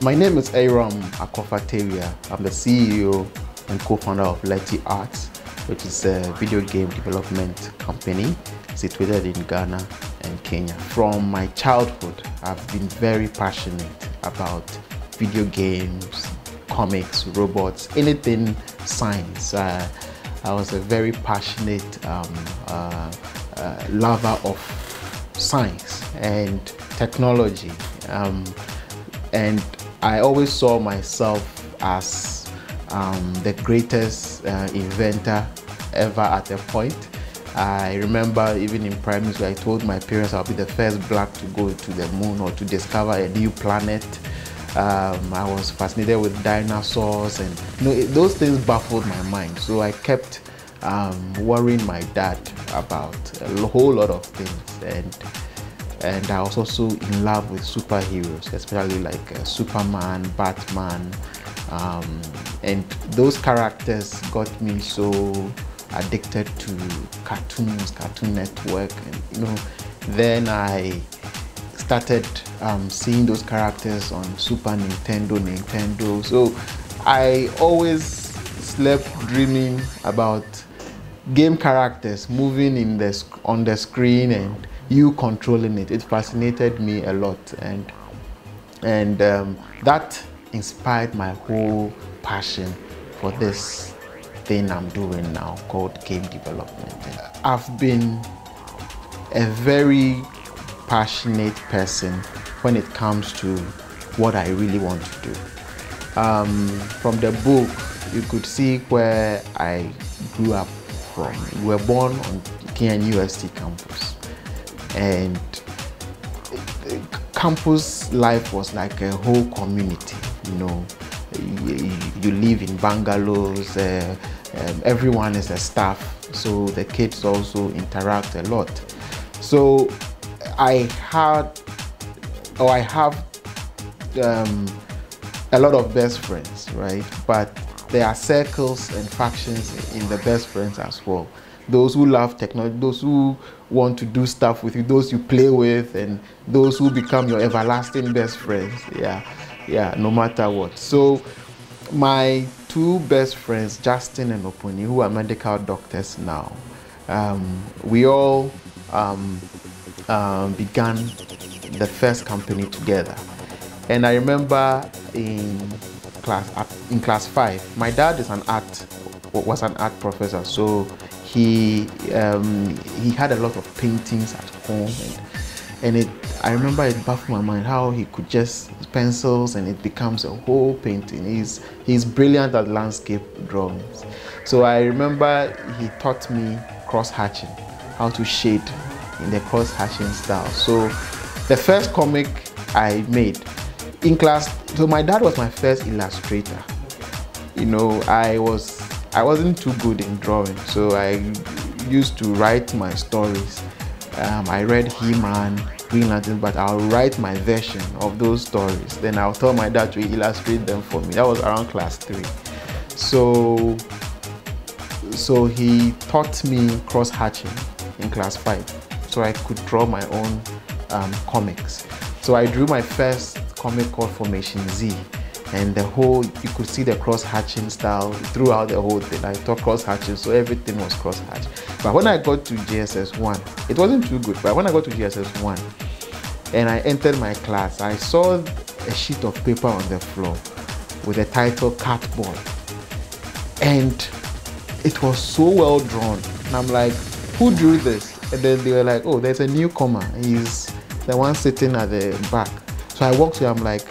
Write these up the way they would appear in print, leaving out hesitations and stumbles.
My name is Eyram A. Tawia. I'm the CEO and co-founder of LETI Arts, which is a video game development company situated in Ghana and Kenya. From my childhood, I've been very passionate about video games, comics, robots, anything science. I was a very passionate lover of science and technology. And I always saw myself as the greatest inventor ever at a point. I remember even in primary school, I told my parents I'll be the first black to go to the moon or to discover a new planet. I was fascinated with dinosaurs, and those things baffled my mind. So I kept worrying my dad about a whole lot of things. And I was also in love with superheroes, especially like Superman, Batman, and those characters got me so addicted to cartoons, Cartoon Network, and then I started seeing those characters on Super Nintendo. So I always slept dreaming about game characters moving on the screen and you controlling it. It fascinated me a lot, and that inspired my whole passion for this thing I'm doing now called game development. I've been a very passionate person when it comes to what I really want to do. From the book, you could see where I grew up from. We were born on Kenya University campus, and campus life was like a whole community. You live in bungalows, everyone is a staff, so the kids also interact a lot. So I have a lot of best friends, right? But there are circles and factions in the best friends as well. Those who love technology, those who want to do stuff with you, those you play with, and those who become your everlasting best friends. Yeah, no matter what. So my two best friends, Justin and Oponi, who are medical doctors now, we all began the first company together. And I remember in class 5, my dad was an art professor, so he had a lot of paintings at home, and I remember it baffled my mind how he could just pencils and it becomes a whole painting. He's brilliant at landscape drawings. So I remember he taught me cross-hatching, how to shade in the cross-hatching style. So the first comic I made in class, so my dad was my first illustrator. I wasn't too good in drawing, so I used to write my stories. I read He-Man, Green Lantern, but I'll write my version of those stories. Then I'll tell my dad to illustrate them for me. That was around class 3. So he taught me cross-hatching in class 5, so I could draw my own comics. So I drew my first comic called Formation Z, and you could see the cross-hatching style throughout the whole thing. I taught cross-hatching, so everything was cross-hatch. But when I got to GSS 1, it wasn't too good, but when I got to GSS 1 and I entered my class, I saw a sheet of paper on the floor with the title Catboy. And it was so well drawn. And I'm like, who drew this? And then they were like, oh, there's a newcomer. He's the one sitting at the back. So I walked to him, I'm like,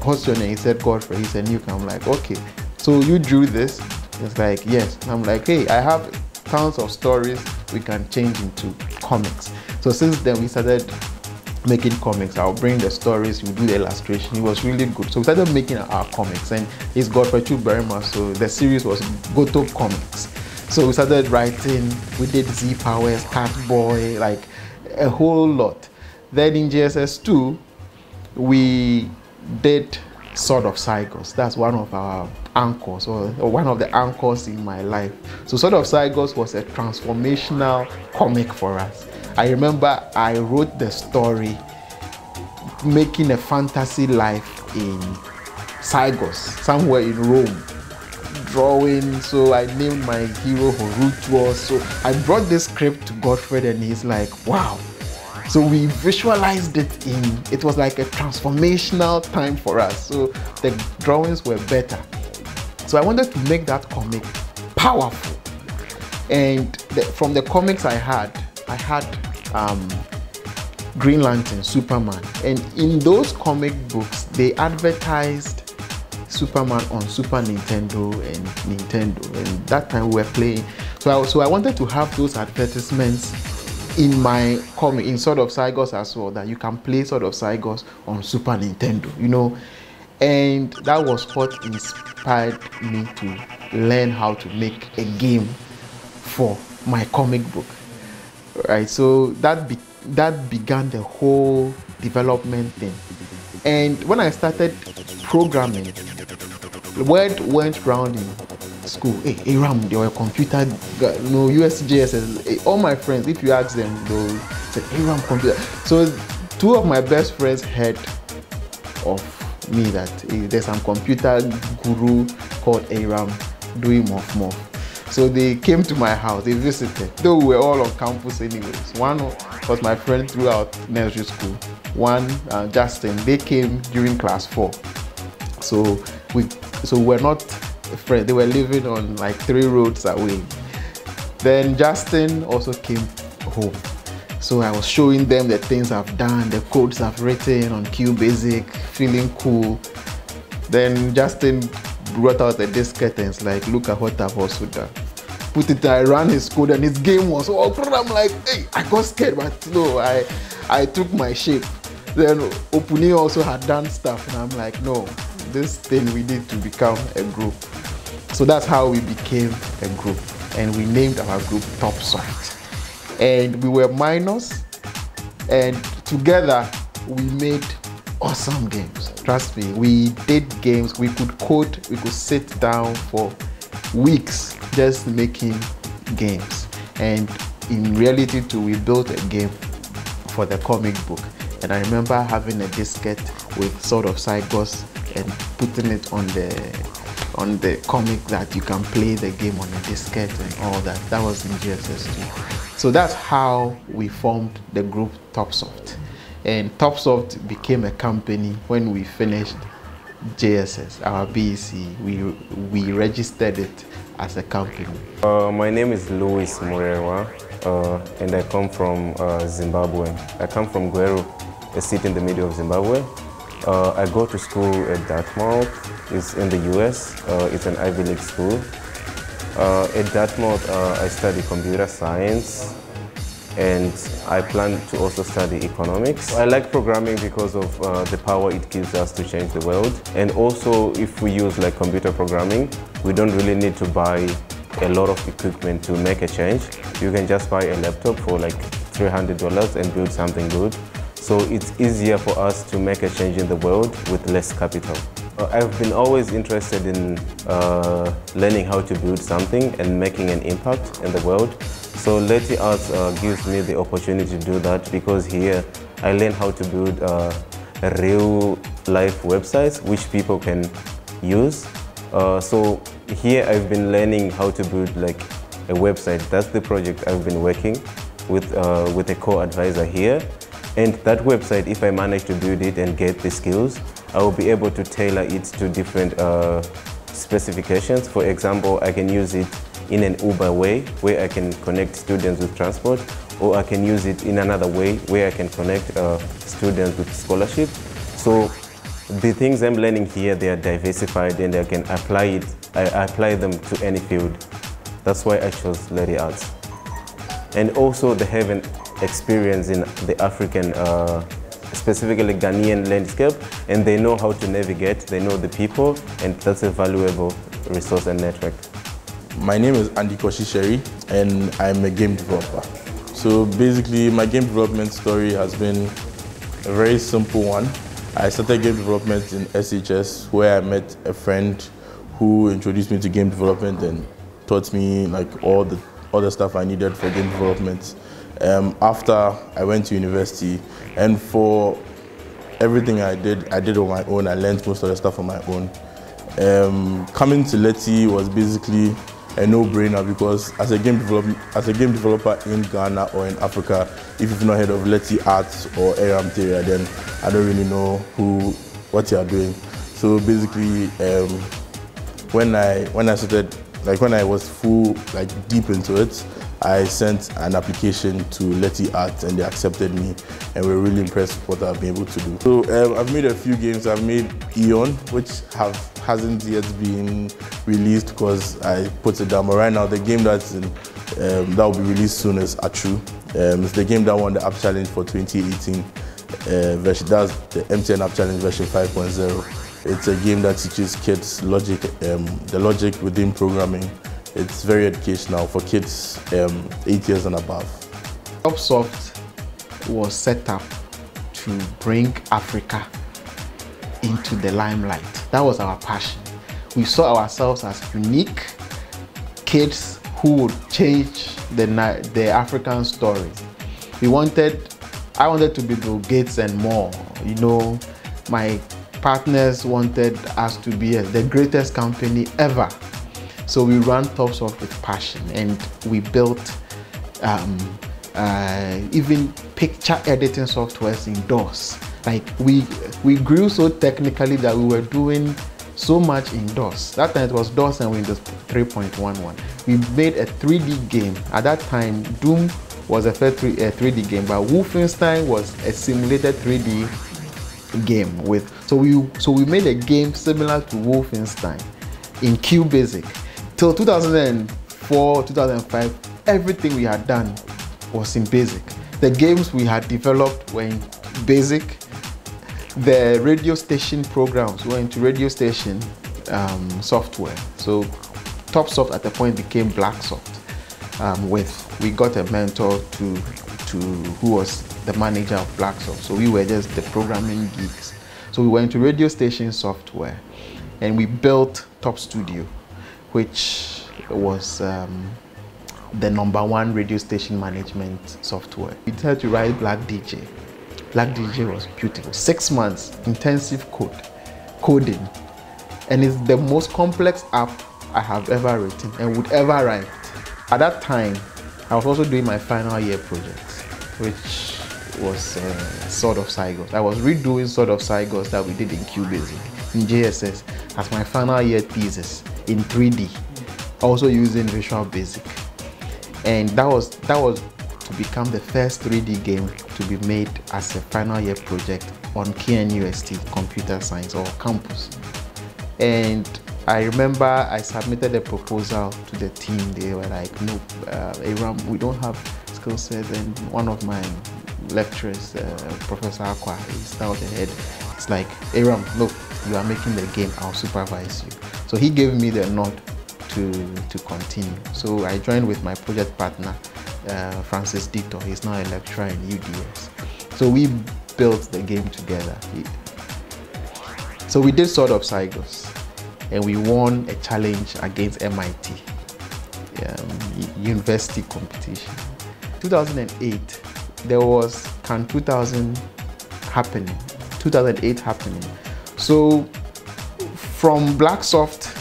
what's your name? He said Godfrey. He's a newcomer. I'm like, okay, so you drew this? It's like, yes. And I'm like, hey, I have tons of stories we can change into comics. So since then we started making comics. I'll bring the stories, we do the illustration. It was really good. So we started making our comics, and it's Godfrey Chubarima. So the series was GEOCo Comics. So we started writing, we did Z Powers, Catboy, like a whole lot. Then in GSS 2, we did Sword of Cygos. That's one of our anchors, or one of the anchors in my life. So Sword of Cygos was a transformational comic for us. I remember I wrote the story making a fantasy life in Sygos, somewhere in Rome, drawing. So I named my hero Horutuo. So I brought this script to Godfred and he's like, wow. So we visualized it it was like a transformational time for us. So the drawings were better. So I wanted to make that comic powerful. And from the comics I had Green Lantern, Superman. And in those comic books, they advertised Superman on Super Nintendo and Nintendo. And that time we were playing. So I wanted to have those advertisements in my comic, in Sword of Sygos as well, that you can play Sword of Sygos on Super Nintendo, you know. And that was what inspired me to learn how to make a game for my comic book, right? So that began the whole development thing. And when I started programming, the word went round in school, hey, Eyram, they were computer, USGS. All my friends, if you ask them, they'll say, Eyram computer. So 2 of my best friends heard of me that there's some computer guru called Eyram doing Morph. So they came to my house, they visited, though we were all on campus anyways. One was my friend throughout nursery school. One, Justin, they came during class 4. So we're not friends, they were living on like 3 roads away. Then Justin also came home. So I was showing them the things I've done, the codes I've written on QBasic, feeling cool. Then Justin brought out a diskette and it's like, look at what I've also done. Put it, I ran his code and his game was all, I'm like, hey, I got scared, but no, I took my shape. Then Opuni also had done stuff and I'm like, no, this thing we need to become a group. So that's how we became a group, and we named our group Top Soft. And we were minors, and together we made awesome games. Trust me, we did games, we could code, we could sit down for weeks just making games. And in reality too, we built a game for the comic book. And I remember having a diskette with Sword of Sygos and putting it on the comic that you can play the game on a diskette and all that. That was in GSS2. So that's how we formed the group Topsoft. And Topsoft became a company when we finished JSS, our BEC. We registered it as a company. My name is Louis Murewa, and I come from Zimbabwe. I come from Gweru, a city in the middle of Zimbabwe. I go to school at Dartmouth. It's in the US. It's an Ivy League school. At Dartmouth, I study computer science, and I plan to also study economics. I like programming because of the power it gives us to change the world. And also, if we use like computer programming, we don't really need to buy a lot of equipment to make a change. You can just buy a laptop for like $300 and build something good. So it's easier for us to make a change in the world with less capital. I've been always interested in learning how to build something and making an impact in the world. So LETI Arts gives me the opportunity to do that, because here I learn how to build real-life websites which people can use. So here I've been learning how to build like a website. That's the project I've been working with a co-advisor here. And that website, if I manage to build it and get the skills, I will be able to tailor it to different specifications. For example, I can use it in an Uber way, where I can connect students with transport, or I can use it in another way, where I can connect students with scholarship. So the things I'm learning here, they are diversified, and I can apply them to any field. That's why I chose LETI Arts. And also they have an experience in the African, specifically Ghanaian landscape, and they know how to navigate, they know the people, and that's a valuable resource and network. My name is Korshie Sherie, and I'm a game developer. So basically, my game development story has been a very simple one. I started game development in SHS, where I met a friend who introduced me to game development and taught me like all the other stuff I needed for game development. After I went to university, and for everything I did on my own. I learned most of the stuff on my own. Coming to LETI was basically a no-brainer because as a game developer in Ghana or in Africa, if you've not heard of LETI Arts or Eyramrawia, then I don't really know what you are doing. So basically, when I started, like when I was deep into it, I sent an application to LETI Arts and they accepted me, and we're really impressed with what I've been able to do. So I've made a few games. I've made Eon, which hasn't yet been released because I put it down. But right now, the game that will be released soon is Atru. It's the game that won the App Challenge for 2018 version. That's the MTN App Challenge version 5.0. It's a game that teaches kids logic, the logic within programming. It's very educational for kids 8 years and above. Upsoft was set up to bring Africa into the limelight. That was our passion. We saw ourselves as unique kids who would change the African story. I wanted to be Bill Gates and more. You know, my partners wanted us to be the greatest company ever. So we ran Topsoft with passion, and we built even picture editing softwares in DOS. Like we grew so technically that we were doing so much in DOS. That time it was DOS and Windows 3.11. We made a 3D game. At that time, Doom was a 3D game, but Wolfenstein was a simulated 3D game so we made a game similar to Wolfenstein in QBasic. Till 2004, 2005, everything we had done was in BASIC. The games we had developed were in BASIC. The radio station programs were into radio station software. So Topsoft at the point became Blacksoft. We got a mentor who was the manager of Blacksoft. So we were just the programming geeks. So we went into radio station software, and we built Top Studio, which was the #1 radio station management software. We tried to write Black DJ. Black DJ was beautiful. 6 months, intensive coding. And it's the most complex app I have ever written and would ever write. At that time, I was also doing my final year project, which was Sword of Cygos. I was redoing Sword of Cygos that we did in QBasic, in JSS, as my final year thesis in 3D, also using Visual Basic. And that was to become the first 3D game to be made as a final year project on KNUST, Computer Science or campus. And I remember I submitted a proposal to the team. They were like, no, Eyram, we don't have skill sets. And one of my lecturers, Professor Akwa, he's now the head. It's like, Eyram, look, you are making the game, I'll supervise you. So he gave me the nod to continue. So I joined with my project partner, Francis Dito. He's now a lecturer in UDS. So we built the game together. So we did Sword of Cygos, and we won a challenge against MIT, university competition. 2008, there was Can 2000 happening, 2008 happening. So from Blacksoft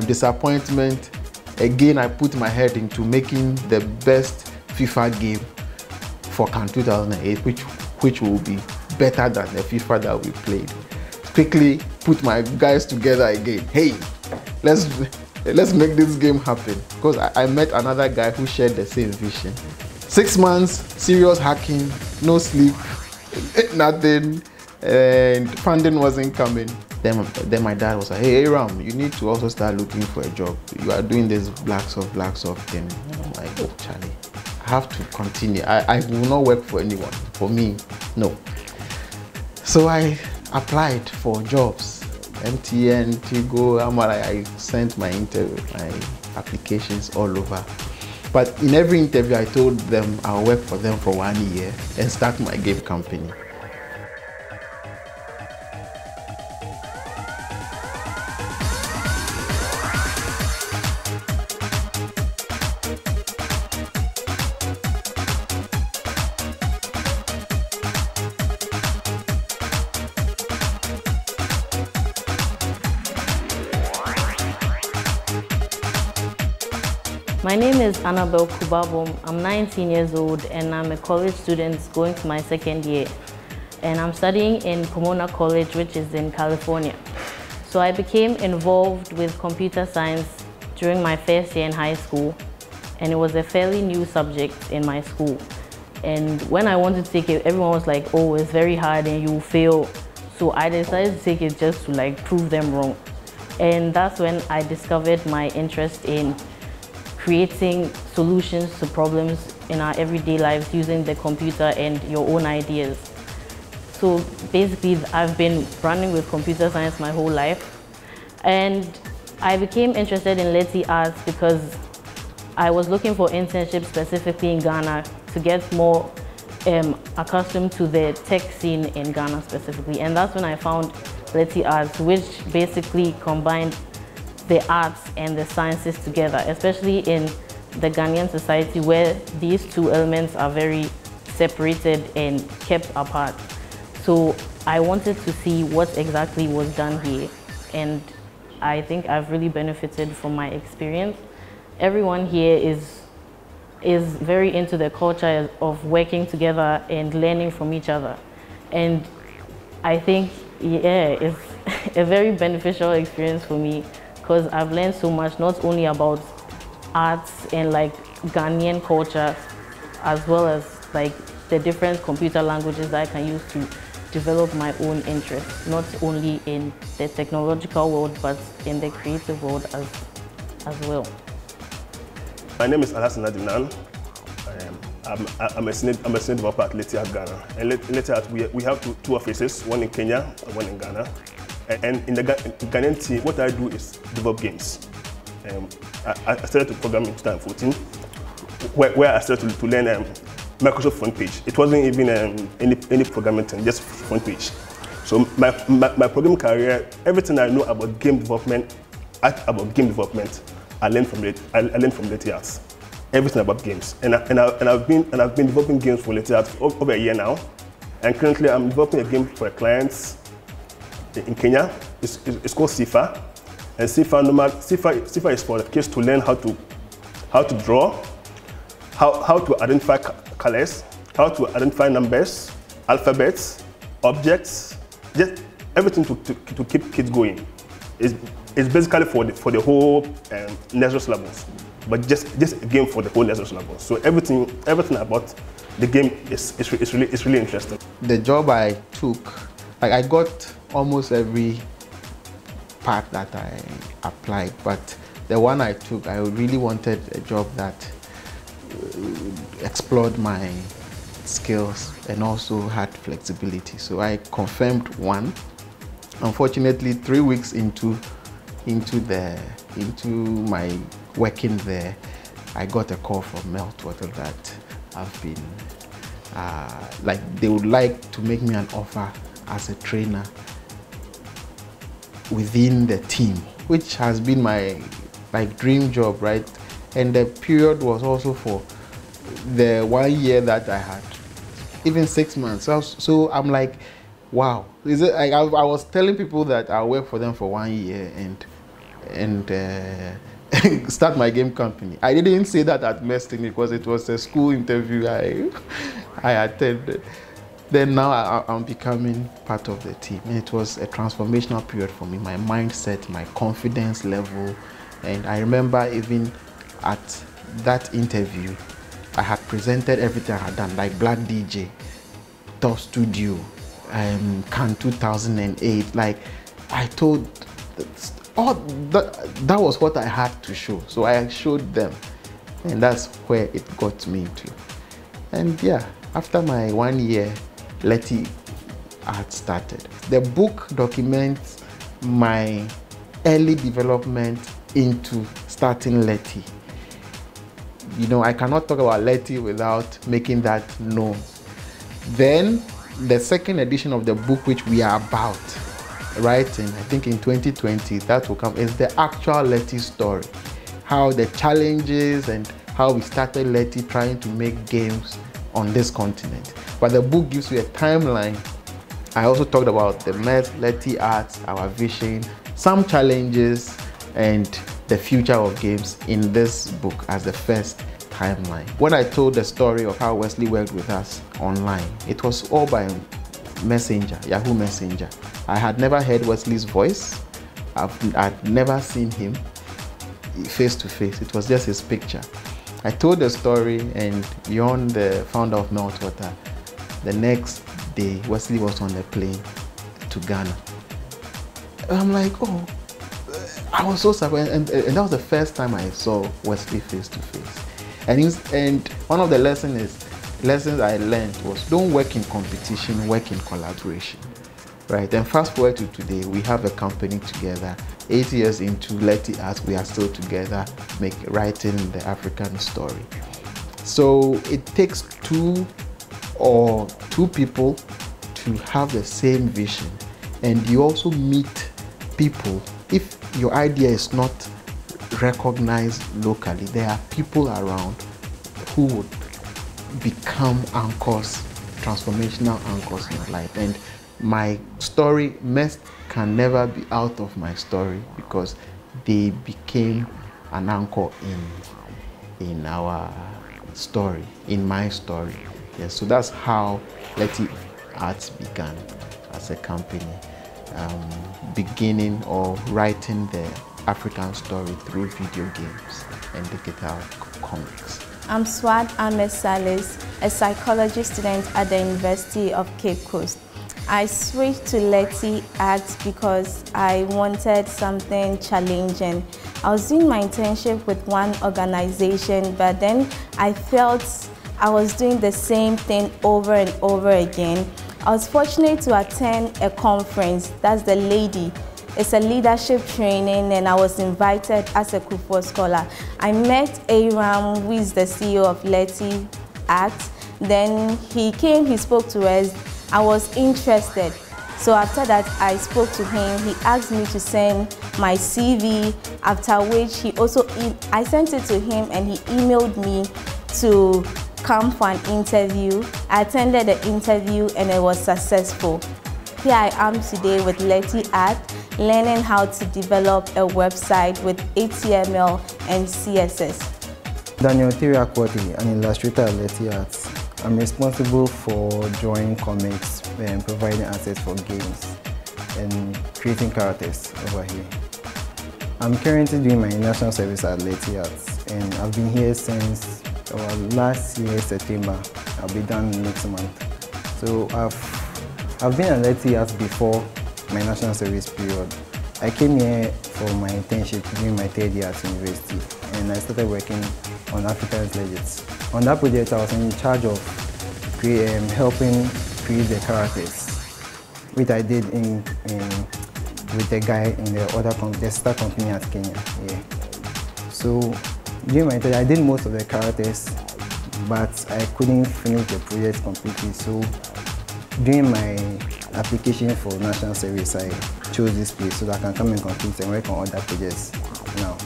disappointment, again I put my head into making the best FIFA game for Can 2008, which will be better than the FIFA that we played. Quickly put my guys together again. Hey, let's make this game happen. Because I met another guy who shared the same vision. 6 months, serious hacking, no sleep, nothing, and funding wasn't coming. Then my dad was like, hey Eyram, you need to also start looking for a job. You are doing this Blacksoft thing. I'm like, oh Charlie, I have to continue. I will not work for anyone. For me, no. So I applied for jobs. MTN, Tigo, I sent my applications all over. But in every interview, I told them I'll work for them for 1 year and start my game company. My name is Anabel Kubbom. I'm 19 years old and I'm a college student going to my second year. And I'm studying in Pomona College, which is in California. So I became involved with computer science during my first year in high school. And it was a fairly new subject in my school. And when I wanted to take it, everyone was like, oh, it's very hard and you'll fail. So I decided to take it just to like prove them wrong. And that's when I discovered my interest in creating solutions to problems in our everyday lives using the computer and your own ideas. So basically, I've been running with computer science my whole life. And I became interested in LETI Arts because I was looking for internships specifically in Ghana to get more accustomed to the tech scene in Ghana specifically. And that's when I found LETI Arts, which basically combined the arts and the sciences together, especially in the Ghanaian society where these two elements are very separated and kept apart. So I wanted to see what exactly was done here, and I think I've really benefited from my experience. Everyone here is very into the culture of working together and learning from each other. And I think, yeah, it's a very beneficial experience for me because I've learned so much, not only about arts and like Ghanaian culture, as well as like the different computer languages that I can use to develop my own interests, not only in the technological world, but in the creative world as well. My name is Alhassan Adinan. I'm a senior developer at LETI Arts Ghana. And LETI Arts, we have two offices, one in Kenya and one in Ghana. And in the Ghanaian team, what I do is develop games. I started to program in 2014, where I started to learn Microsoft front page. It wasn't even any programming thing, just front page. So my programming career, everything I know about game development, I learned from LETI Arts. Everything about games, and I've been developing games for LETI Arts for over a year now. And currently, I'm developing a game for a client in Kenya. It's called SIFA, and SIFA is for the kids to learn how to draw, how to identify colors, how to identify numbers, alphabets, objects, just everything to keep kids going. It's basically for the whole nursery levels, but just a game for the whole nursery level. So everything about the game is really interesting. The job I took, like I got almost every part that I applied, but the one I took, I really wanted a job that explored my skills and also had flexibility. So I confirmed one. Unfortunately, 3 weeks into my working there, I got a call from Meltwater that I've been like they would like to make me an offer as a trainer within the team, which has been my dream job, right? And the period was also for the 1 year that I had, even 6 months. So I'm like, wow. Is it? I was telling people that I'll work for them for 1 year and start my game company. I didn't say that at Mesting because it was a school interview I attended. Then now I'm becoming part of the team. And it was a transformational period for me. My mindset, my confidence level. And I remember even at that interview, I had presented everything I had done, like Black DJ, Top Studio, Can 2008. Like I told, that was what I had to show. So I showed them, and that's where it got me to. And yeah, after my 1 year, LETI Arts started. The book documents my early development into starting LETI. You know, I cannot talk about LETI without making that known. Then the second edition of the book, which we are about writing, I think in 2020, that will come, is the actual LETI story. How the challenges and how we started LETI trying to make games on this continent. But the book gives you a timeline. I also talked about the MET, LETI Arts, our vision, some challenges, and the future of games in this book as the first timeline. When I told the story of how Wesley worked with us online, it was all by Messenger, Yahoo Messenger. I had never heard Wesley's voice. I'd never seen him face to face. It was just his picture. I told the story, and Yon, the founder of Meltwater, the next day Wesley was on a plane to Ghana. I'm like, oh, I was so surprised, and that was the first time I saw Wesley face to face. And one of the lessons I learned was, don't work in competition, work in collaboration, right? And fast forward to today, we have a company together. 8 years into LETI Arts, we are still together, writing the African story. So it takes two people to have the same vision, and you also meet people. If your idea is not recognized locally, there are people around who would become anchors, transformational anchors in your life. And my story can never be out of my story, because they became an anchor in our story, in my story. Yes, so that's how LETI Arts began as a company, beginning or writing the African story through video games and digital comics. I'm Swad Ahmed Salis, a psychology student at the University of Cape Coast. I switched to LETI Arts because I wanted something challenging. I was doing my internship with one organization, but then I felt I was doing the same thing over and over again. I was fortunate to attend a conference, that's the LEDI. It's a leadership training, and I was invited as a Kufuor scholar. I met Eyram, who is the CEO of LETI Arts. Then he came, he spoke to us. I was interested. So after that, I spoke to him. He asked me to send my CV, after which I sent it to him, and he emailed me to come for an interview. I attended the interview, and it was successful. Here I am today with LETI Arts, learning how to develop a website with HTML and CSS. Daniel Tiriakwati, an illustrator at LETI Arts. I'm responsible for drawing comics and providing assets for games and creating characters over here. I'm currently doing my national service at LETI Arts, and I've been here since last year, September. I'll be done next month. So I've been at LETI Arts before my national service period. I came here for my internship during my third year at university, and I started working on African's Legends. On that project, I was in charge of helping create the characters, which I did with a guy in the sister company at Kenya. Yeah. So during my internship, I did most of the characters, but I couldn't finish the project completely. So during my application for national service, I chose this place so that I can come and complete and work on other projects now.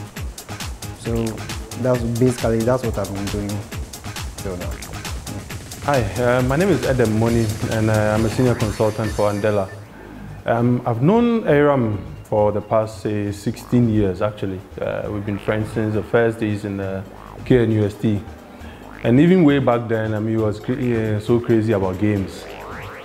So that's what I've been doing till now. Hi, my name is Edem Morny, and I'm a senior consultant for Andela. I've known Eyram for the past 16 years actually. We've been friends since the first days in the KNUST. And even way back then, he was so crazy about games.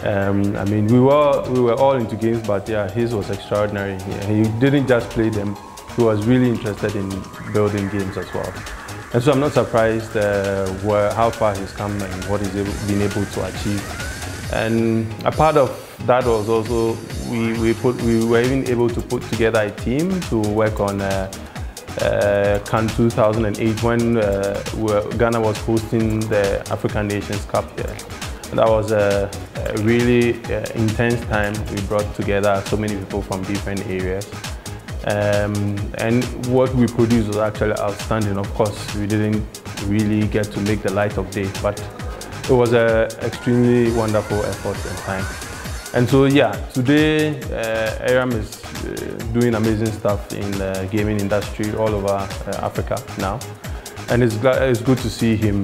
We were all into games, but yeah, his was extraordinary. Yeah, he didn't just play them, he was really interested in building games as well. And so I'm not surprised how far he's come and what he's been able to achieve. And a part of that was also, we were even able to put together a team to work on Cannes 2008 when Ghana was hosting the African Nations Cup here. That was a really intense time. We brought together so many people from different areas. And what we produced was actually outstanding. Of course, we didn't really get to make the light of day, but it was an extremely wonderful effort and time. And so, yeah, today Eyram is doing amazing stuff in the gaming industry all over Africa now. And it's good to see him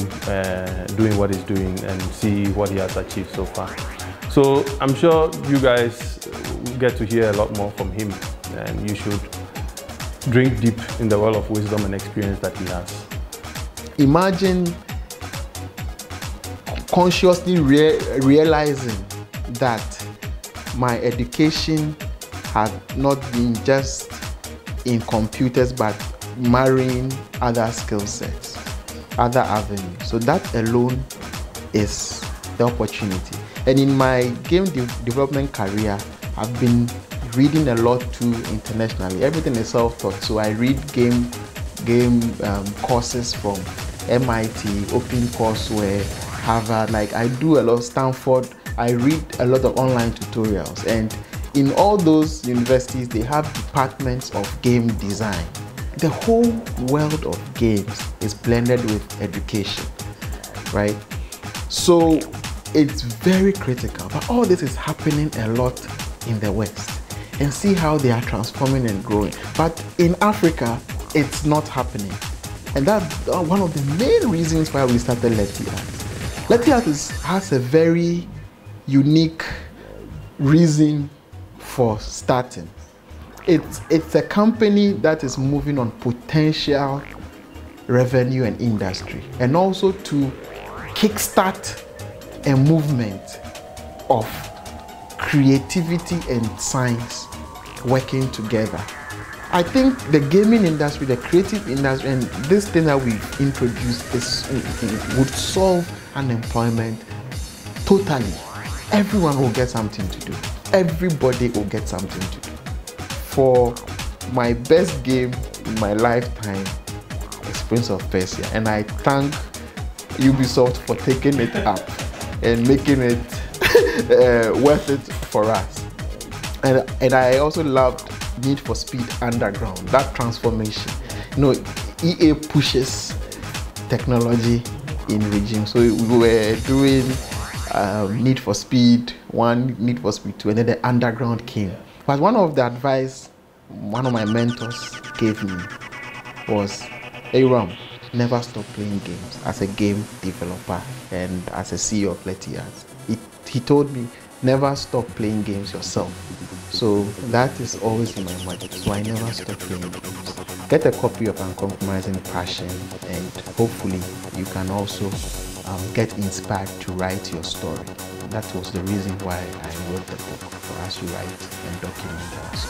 doing what he's doing and see what he has achieved so far. So I'm sure you guys get to hear a lot more from him, and you should drink deep in the well of wisdom and experience that he has. Imagine consciously realizing that my education had not been just in computers, but marrying other skill sets, other avenues. So that alone is the opportunity. And in my game development career, I've been reading a lot too internationally. Everything is self-taught, so I read game courses from MIT, OpenCourseWare, Harvard. Like I do a lot of Stanford. I read a lot of online tutorials, and in all those universities, they have departments of game design. The whole world of games is blended with education, right? So it's very critical. But all this is happening a lot in the West, and see how they are transforming and growing. But in Africa, it's not happening. And that's one of the main reasons why we started LETI Arts. LETI Arts has a very unique reason for starting. It's a company that is moving on potential revenue and industry, and also to kickstart a movement of creativity and science working together. I think the gaming industry, the creative industry, and this thing that we've introduced would solve unemployment totally. Everyone will get something to do. Everybody will get something to do. For my best game in my lifetime is Prince of Persia, and I thank Ubisoft for taking it up and making it worth it for us. And I also loved Need for Speed Underground, that transformation. You know, EA pushes technology in regime. So we were doing Need for Speed 1, Need for Speed 2, and then the Underground came. But one of the advice one of my mentors gave me was, Eyram, never stop playing games as a game developer and as a CEO of LETI Arts. He told me, never stop playing games yourself. So that is always in my mind. So I never stop playing games. Get a copy of Uncompromising Passion, and hopefully you can also get inspired to write your story. That was the reason why I wrote the book, for us to write and document our story.